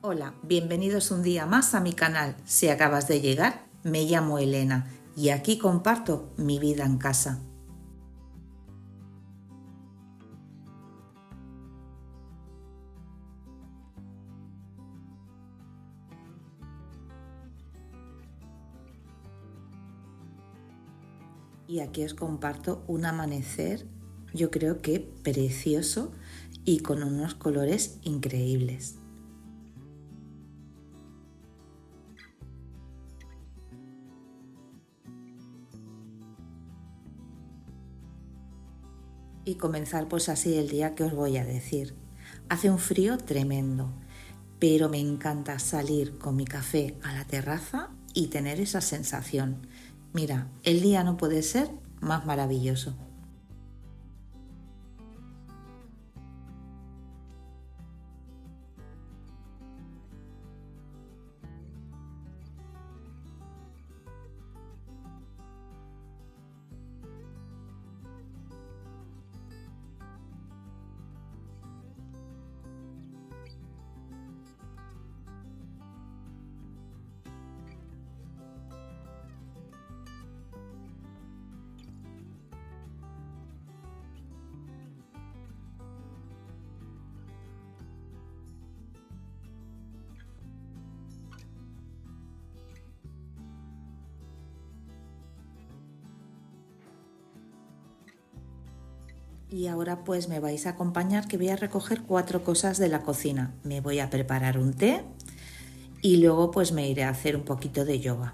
Hola, bienvenidos un día más a mi canal. Si acabas de llegar, me llamo Elena y aquí comparto mi vida en casa. Y aquí os comparto un amanecer, yo creo que precioso y con unos colores increíbles. Y comenzar pues así el día que os voy a decir. Hace un frío tremendo, pero me encanta salir con mi café a la terraza y tener esa sensación. Mira, el día no puede ser más maravilloso. Y ahora pues me vais a acompañar que voy a recoger 4 cosas de la cocina. Me voy a preparar un té y luego pues me iré a hacer un poquito de yoga.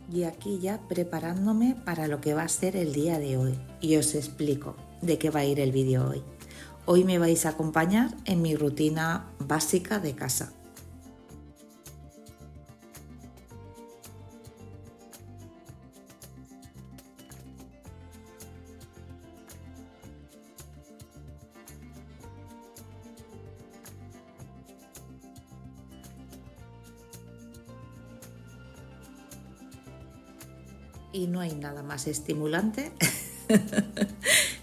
Y aquí ya preparándome para lo que va a ser el día de hoy. Y os explico de qué va a ir el vídeo hoy. Hoy me vais a acompañar en mi rutina básica de casa. Y no hay nada más estimulante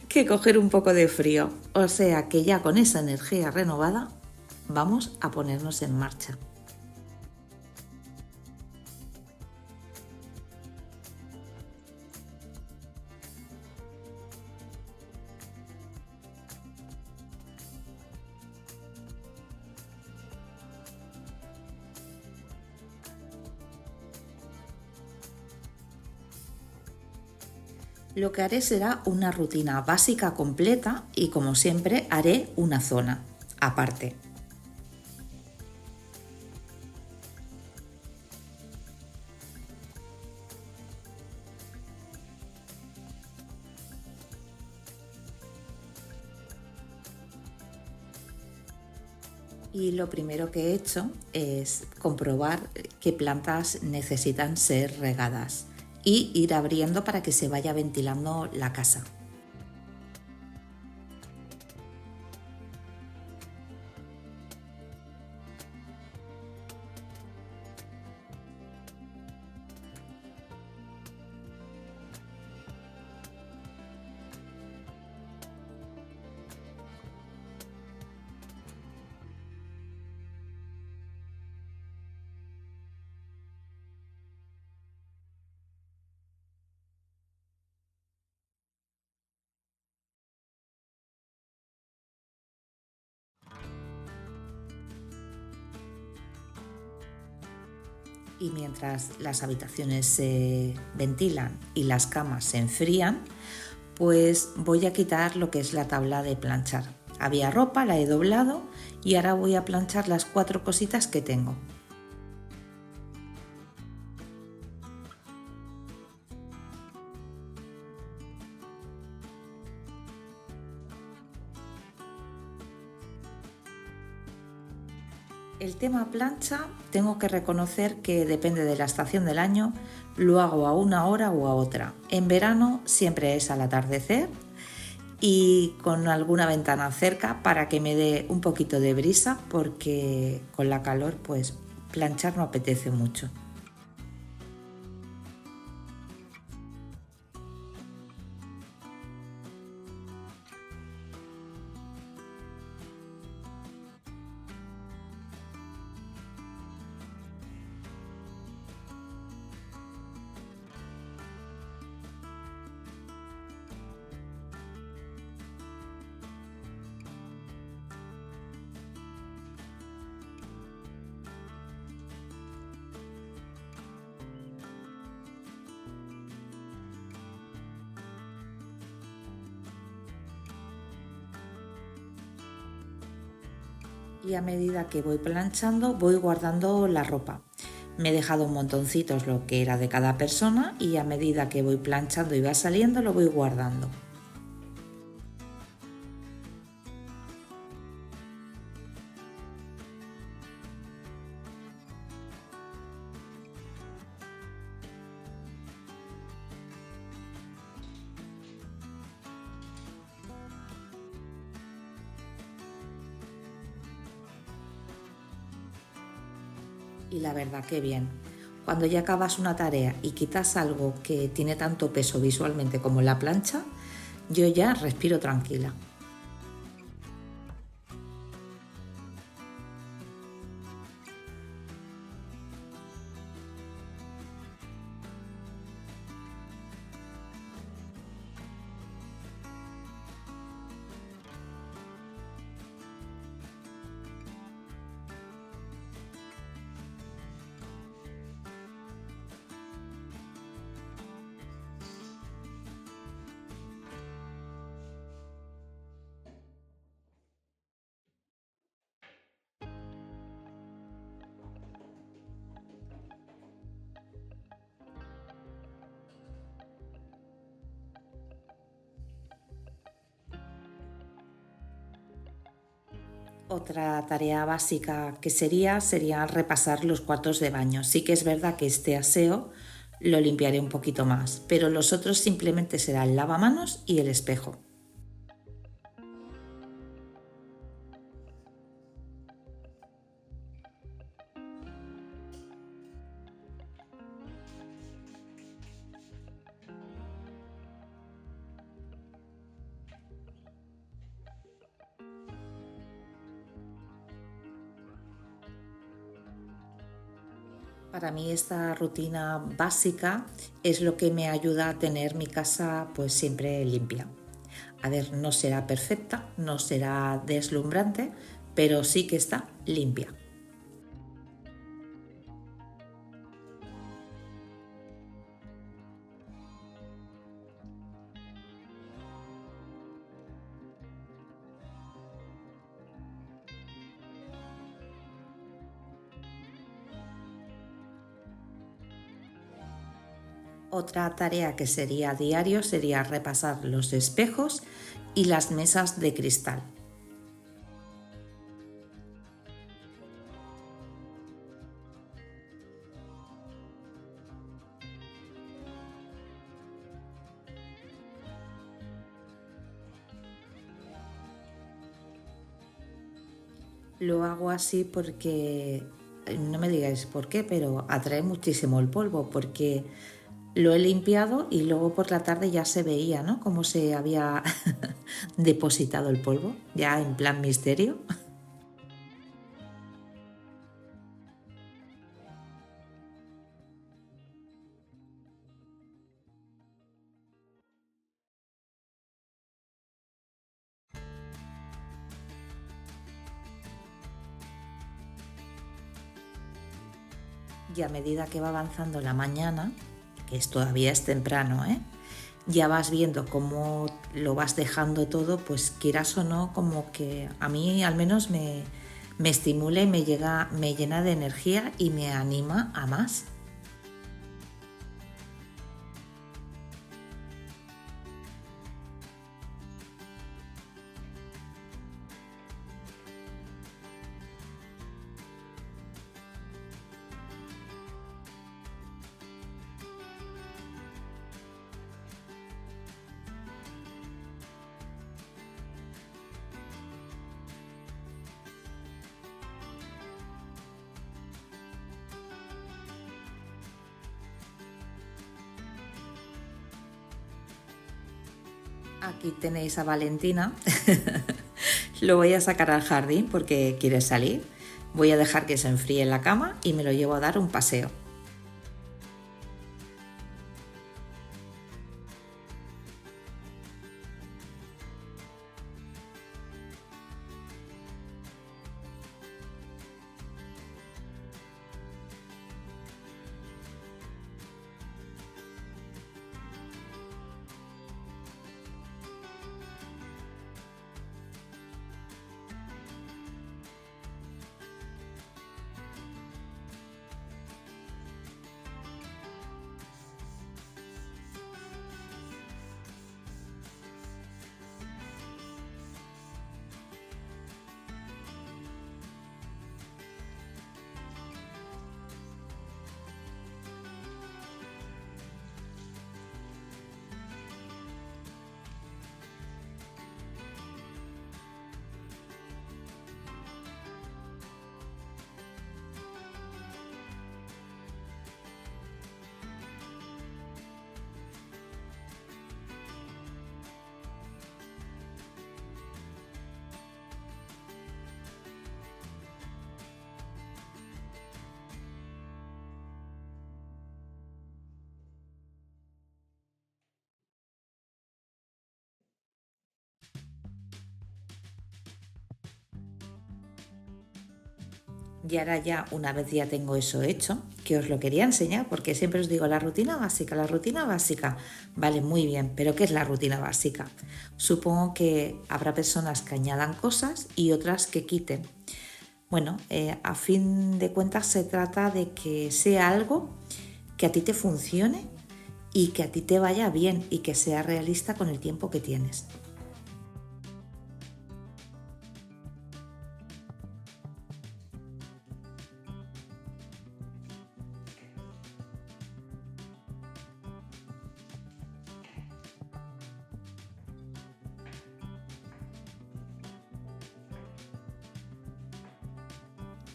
que coger un poco de frío. O sea que ya con esa energía renovada vamos a ponernos en marcha. Lo que haré será una rutina básica completa y como siempre haré una zona aparte. Y lo primero que he hecho es comprobar qué plantas necesitan ser regadas y ir abriendo para que se vaya ventilando la casa. Y mientras las habitaciones se ventilan y las camas se enfrían, pues voy a quitar lo que es la tabla de planchar. Había ropa, la he doblado y ahora voy a planchar las 4 cositas que tengo. El tema plancha, tengo que reconocer que depende de la estación del año, lo hago a una hora o a otra. En verano siempre es al atardecer y con alguna ventana cerca para que me dé un poquito de brisa, porque con la calor pues planchar no apetece mucho. Y a medida que voy planchando voy guardando la ropa. Me he dejado un montoncitos lo que era de cada persona y a medida que voy planchando y va saliendo lo voy guardando. Y la verdad que bien. Cuando ya acabas una tarea y quitas algo que tiene tanto peso visualmente como la plancha, yo ya respiro tranquila. Otra tarea básica que sería repasar los cuartos de baño. Sí que es verdad que este aseo lo limpiaré un poquito más, pero los otros simplemente será el lavamanos y el espejo. Para mí esta rutina básica es lo que me ayuda a tener mi casa pues siempre limpia. A ver, no será perfecta, no será deslumbrante, pero sí que está limpia. Otra tarea que sería a diario sería repasar los espejos y las mesas de cristal. Lo hago así porque, no me digáis por qué, pero atrae muchísimo el polvo, porque lo he limpiado y luego por la tarde ya se veía, ¿no? Cómo se había depositado el polvo, ya en plan misterio. Y a medida que va avanzando la mañana, que todavía es temprano, ya vas viendo cómo lo vas dejando todo, pues quieras o no, como que a mí al menos me estimula y me llena de energía y me anima a más. Aquí tenéis a Valentina. Lo voy a sacar al jardín porque quiere salir. Voy a dejar que se enfríe en la cama y me lo llevo a dar un paseo. Y ahora ya, una vez ya tengo eso hecho, que os lo quería enseñar, porque siempre os digo la rutina básica, la rutina básica. Vale, muy bien, pero ¿qué es la rutina básica? Supongo que habrá personas que añadan cosas y otras que quiten. Bueno, a fin de cuentas se trata de que sea algo que a ti te funcione y que a ti te vaya bien y que sea realista con el tiempo que tienes.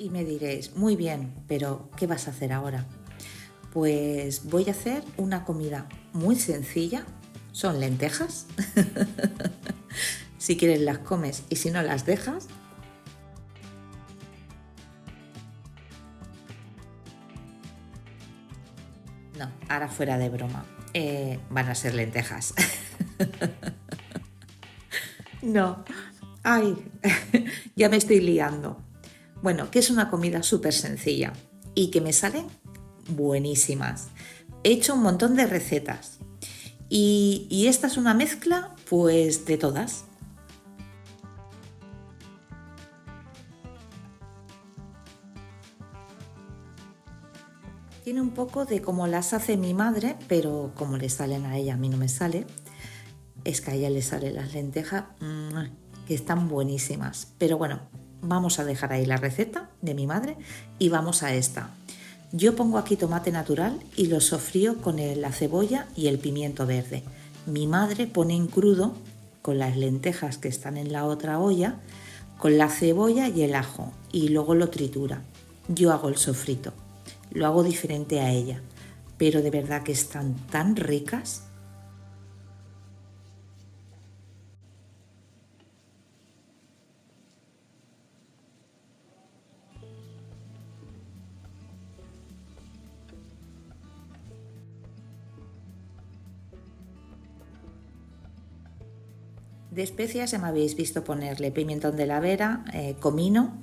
Y me diréis, muy bien, pero ¿qué vas a hacer ahora? Pues voy a hacer una comida muy sencilla. Son lentejas. Si quieres las comes y si no las dejas. No, ahora fuera de broma. Van a ser lentejas. No. Ay, ya me estoy liando. Bueno, que es una comida súper sencilla y que me salen buenísimas. He hecho un montón de recetas y esta es una mezcla pues de todas. Tiene un poco de como las hace mi madre, pero como le salen a ella, a mí no me sale. Es que a ella le salen las lentejas que están buenísimas. Pero bueno, vamos a dejar ahí la receta de mi madre y vamos a esta. Yo pongo aquí tomate natural y lo sofrío con la cebolla y el pimiento verde. Mi madre pone en crudo con las lentejas que están en la otra olla, con la cebolla y el ajo y luego lo tritura. Yo hago el sofrito. Lo hago diferente a ella, pero de verdad que están tan ricas. De especias ya me habéis visto ponerle pimentón de la Vera, comino,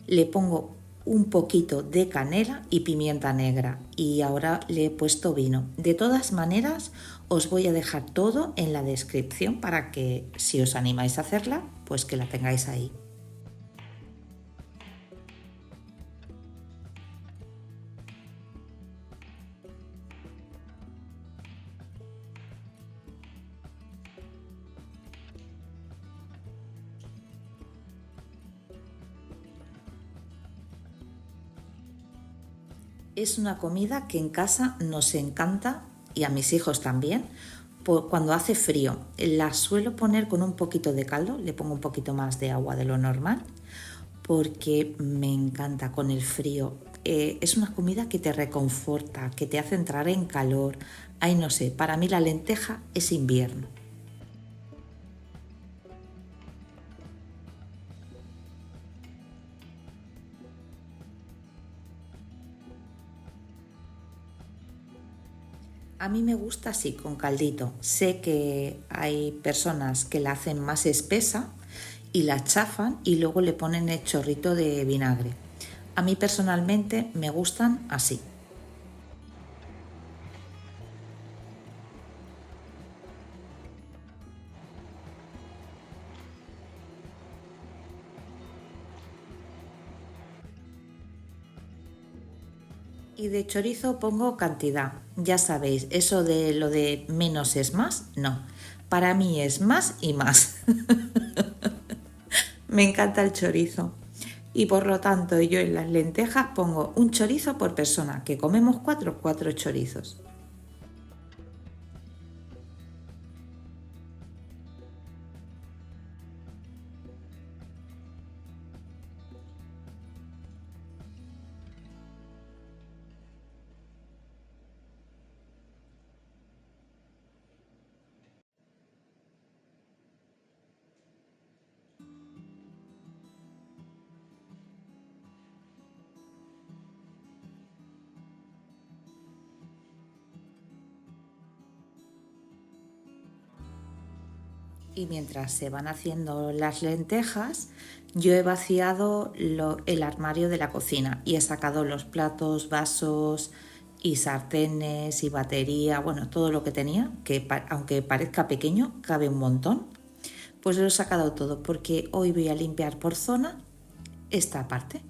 le pongo un poquito de canela y pimienta negra y ahora le he puesto vino. De todas maneras, os voy a dejar todo en la descripción para que si os animáis a hacerla, pues que la tengáis ahí. Es una comida que en casa nos encanta y a mis hijos también. Cuando hace frío, la suelo poner con un poquito de caldo, le pongo un poquito más de agua de lo normal, porque me encanta con el frío. Es una comida que te reconforta, que te hace entrar en calor. Ay, no sé, para mí la lenteja es invierno. A mí me gusta así, con caldito. Sé que hay personas que la hacen más espesa y la chafan y luego le ponen el chorrito de vinagre. A mí personalmente me gustan así. Y de chorizo pongo cantidad. Ya sabéis, eso de lo de menos es más, no. Para mí es más y más. Me encanta el chorizo. Y por lo tanto yo en las lentejas pongo un chorizo por persona, que comemos cuatro chorizos. Y mientras se van haciendo las lentejas, yo he vaciado el armario de la cocina y he sacado los platos, vasos y sartenes y batería, bueno, todo lo que tenía, que aunque parezca pequeño, cabe un montón. Pues lo he sacado todo porque hoy voy a limpiar por zona esta parte.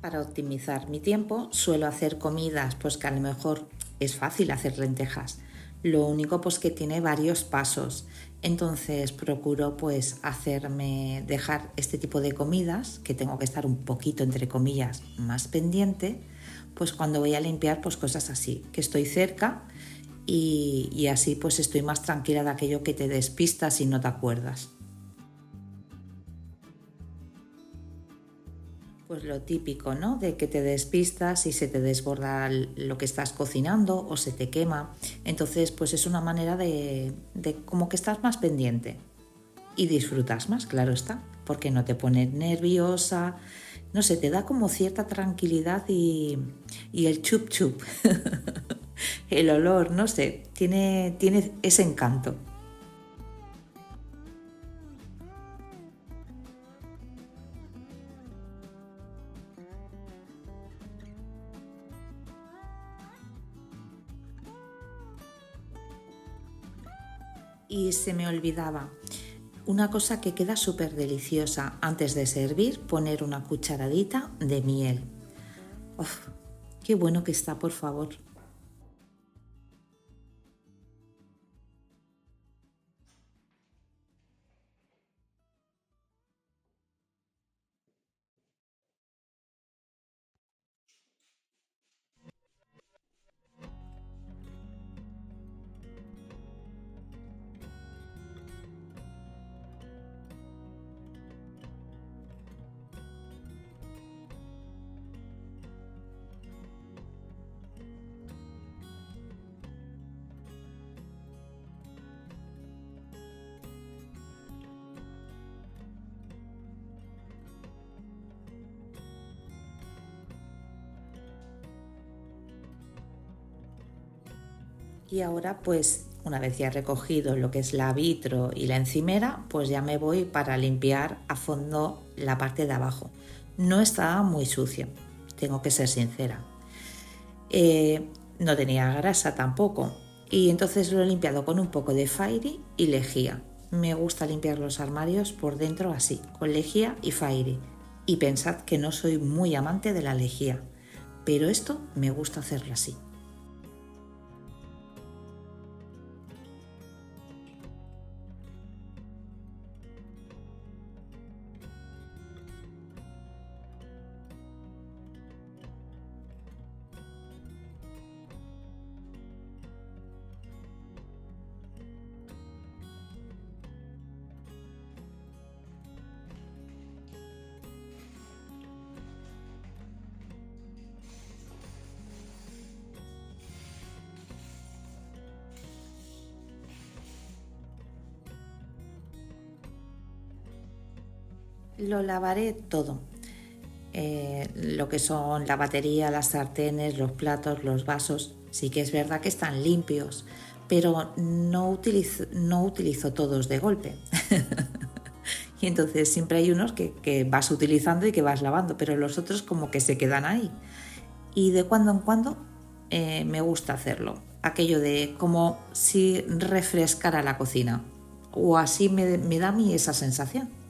Para optimizar mi tiempo suelo hacer comidas pues que a lo mejor es fácil hacer lentejas. Lo único pues que tiene varios pasos. Entonces procuro pues dejar este tipo de comidas que tengo que estar un poquito entre comillas más pendiente, pues cuando voy a limpiar pues cosas así, que estoy cerca y así pues estoy más tranquila de aquello que te despistas y no te acuerdas. Pues lo típico, ¿no? De que te despistas y se te desborda lo que estás cocinando o se te quema. Entonces, pues es una manera de como que estás más pendiente y disfrutas más, claro está, porque no te pones nerviosa, no sé, te da como cierta tranquilidad y el chup chup, el olor, no sé, tiene ese encanto. Y se me olvidaba, una cosa que queda súper deliciosa antes de servir, poner una cucharadita de miel. Uf, qué bueno que está, por favor. Y ahora pues una vez ya he recogido lo que es la vitro y la encimera, pues ya me voy para limpiar a fondo la parte de abajo. No estaba muy sucio, tengo que ser sincera. No tenía grasa tampoco y entonces lo he limpiado con un poco de Fairy y lejía. Me gusta limpiar los armarios por dentro así, con lejía y Fairy. Y pensad que no soy muy amante de la lejía, pero esto me gusta hacerlo así. Lo lavaré todo. Lo que son la batería, las sartenes, los platos, los vasos. Sí que es verdad que están limpios, pero no utilizo todos de golpe. Y entonces siempre hay unos que vas utilizando y que vas lavando, pero los otros como que se quedan ahí. Y de cuando en cuando me gusta hacerlo. Aquello de como si refrescara la cocina. O así me da a mí esa sensación.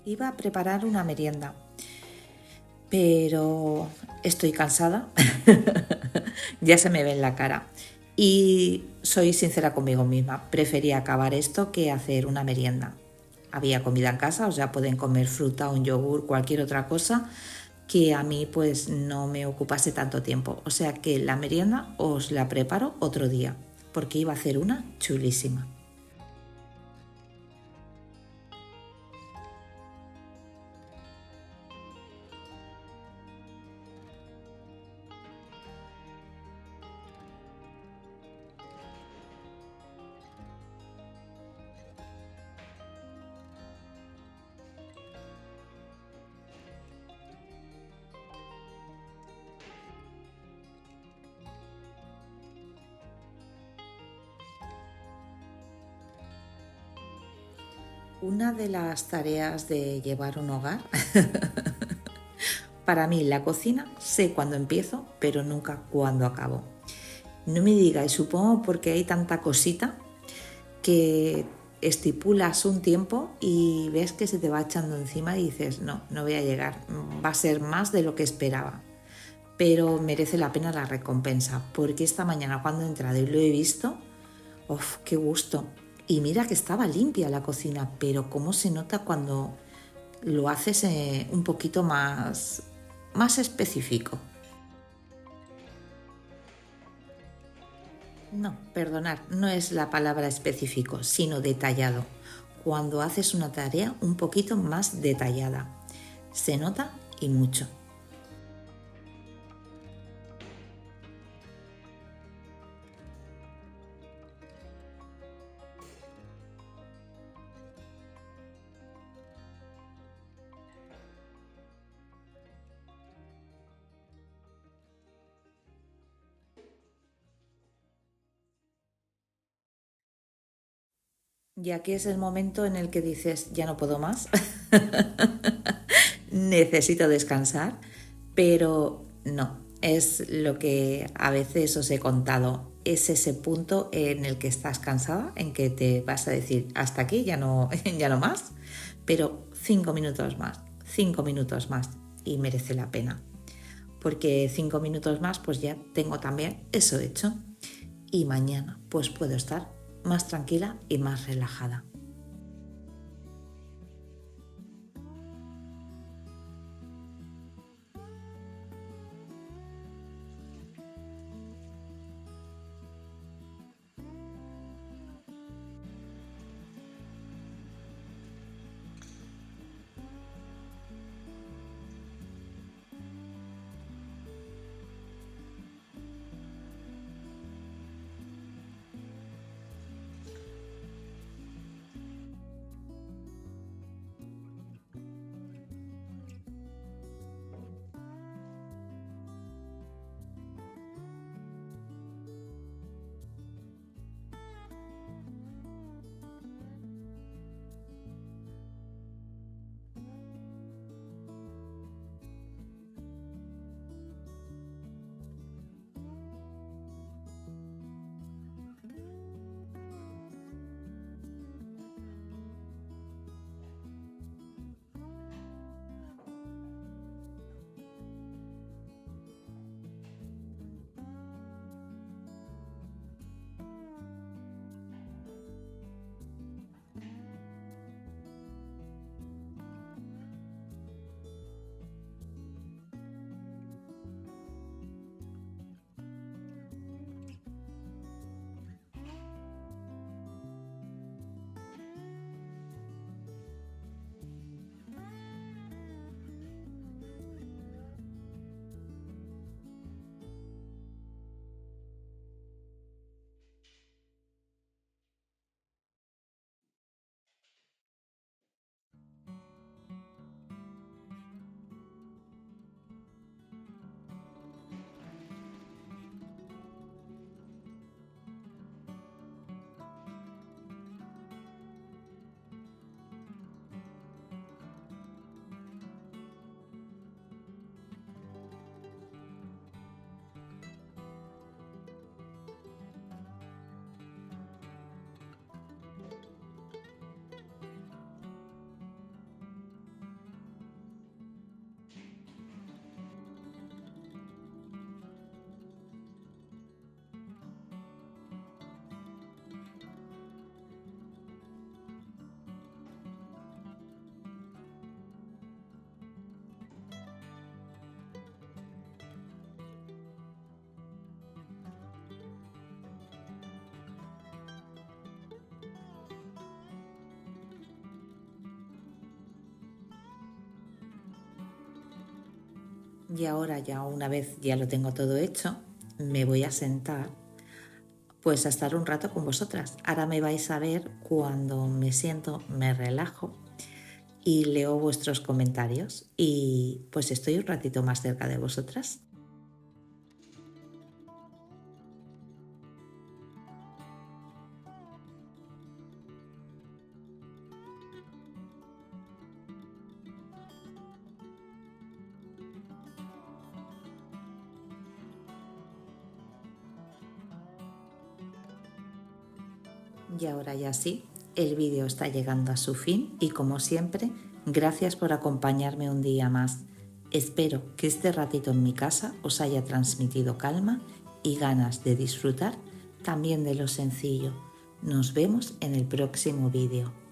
Iba a preparar una merienda, pero estoy cansada, ya se me ve en la cara. Y soy sincera conmigo misma, prefería acabar esto que hacer una merienda. Había comida en casa, o sea, pueden comer fruta, un yogur, cualquier otra cosa que a mí pues no me ocupase tanto tiempo. O sea que la merienda os la preparo otro día, porque iba a hacer una chulísima. Una de las tareas de llevar un hogar, para mí la cocina sé cuándo empiezo, pero nunca cuándo acabo. No me digáis, supongo porque hay tanta cosita que estipulas un tiempo y ves que se te va echando encima y dices, no, no voy a llegar, va a ser más de lo que esperaba. Pero merece la pena la recompensa, porque esta mañana cuando he entrado y lo he visto, ¡uf, qué gusto! Y mira que estaba limpia la cocina, pero cómo se nota cuando lo haces un poquito más específico. No, perdonar, no es la palabra específico, sino detallado. Cuando haces una tarea un poquito más detallada. Se nota y mucho. Y aquí es el momento en el que dices, ya no puedo más, necesito descansar, pero no, es lo que a veces os he contado, es ese punto en el que estás cansada, en que te vas a decir, hasta aquí, ya no, ya no más, pero 5 minutos más, y merece la pena, porque 5 minutos más pues ya tengo también eso hecho, y mañana pues puedo estar más tranquila y más relajada. Y ahora ya una vez ya lo tengo todo hecho, me voy a sentar pues a estar un rato con vosotras. Ahora me vais a ver cuando me siento, me relajo y leo vuestros comentarios y pues estoy un ratito más cerca de vosotras. Y ahora ya sí, el vídeo está llegando a su fin y como siempre, gracias por acompañarme un día más. Espero que este ratito en mi casa os haya transmitido calma y ganas de disfrutar también de lo sencillo. Nos vemos en el próximo vídeo.